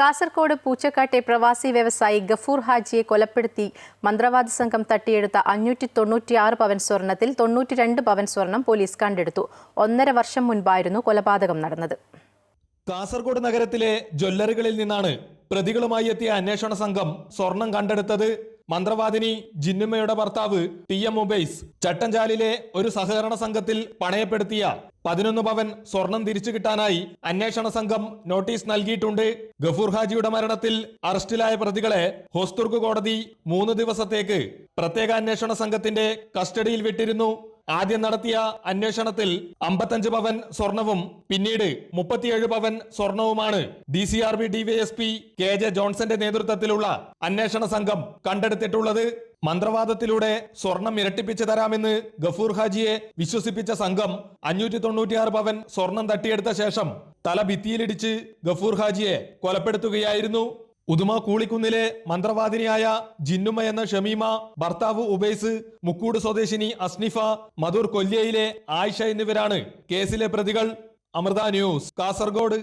കാസർകോട് പൂച്ചക്കാട്ടെ പ്രവാസി വ്യവസായി ഗഫൂർ ഹാജിയെ കൊലപ്പെടുത്തി മന്ത്രവാദ സംഘം തട്ടിയെടുത്ത 596 പവൻ സ്വർണത്തിൽ 92 പവൻ സ്വർണം പോലീസ് കണ്ടെടുത്തു. 1.5 വർഷം മുൻപായിരുന്നു കൊലപാതകം നടന്നത്. കാസർഗോഡ് നഗരത്തിലെ ജ്വല്ലറികളിൽ നിന്നാണ് പ്രതികളുമായി എത്തിയ അന്വേഷണ സംഘം സ്വർണം കണ്ടെടുത്തത്. മന്ത്രവാദിനി ജിന്നുമ്മയുടെ ഭർത്താവ് TM ഉബൈസ് ചട്ടഞ്ചാലിലെ ഒരു സഹകരണ സംഘത്തിൽ പണയപ്പെടുത്തിയ 11 പവൻ സ്വർണം തിരിച്ചു കിട്ടാനായി അന്വേഷണ സംഘം നോട്ടീസ് നൽകിയിട്ടുണ്ട്. ഗഫൂർ ഹാജിയുടെ മരണത്തിൽ അറസ്റ്റിലായ പ്രതികളെ ഹോസ്ദുർഗ് കോടതി 3 ദിവസത്തേക്ക് പ്രത്യേക അന്വേഷണ സംഘത്തിന്റെ കസ്റ്റഡിയിൽ വിട്ടിരുന്നു. ആദ്യം നടത്തിയ അന്വേഷണത്തിൽ 55 പവൻ സ്വർണവും പിന്നീട് 37 പവൻ സ്വർണവുമാണ് DCRB DYSP KJ ജോൺസന്റെ നേതൃത്വത്തിലുള്ള അന്വേഷണ സംഘം കണ്ടെടുത്തിട്ടുള്ളത്. മന്ത്രവാദത്തിലൂടെ സ്വർണം ഇരട്ടിപ്പിച്ചു തരാമെന്ന് ഗഫൂർ ഹാജിയെ വിശ്വസിപ്പിച്ച സംഘം 596 പവൻ സ്വർണം തട്ടിയെടുത്ത ശേഷം തല ഭിത്തിയിലിടിച്ച് ഗഫൂർ ഹാജിയെ കൊലപ്പെടുത്തുകയായിരുന്നു. ഉദുമ കൂളിക്കുന്നിലെ മന്ത്രവാദിനിയായ ജിന്നുമ്മ എന്ന ഷമീമ, ഭർത്താവ് ഉബൈസ്, മുക്കൂട് സ്വദേശിനി അസ്നിഫ, മധൂർ കൊല്ലിയയിലെ ആയിഷ എന്നിവരാണ് കേസിലെ പ്രതികൾ. അമൃത ന്യൂസ്, കാസർഗോഡ്.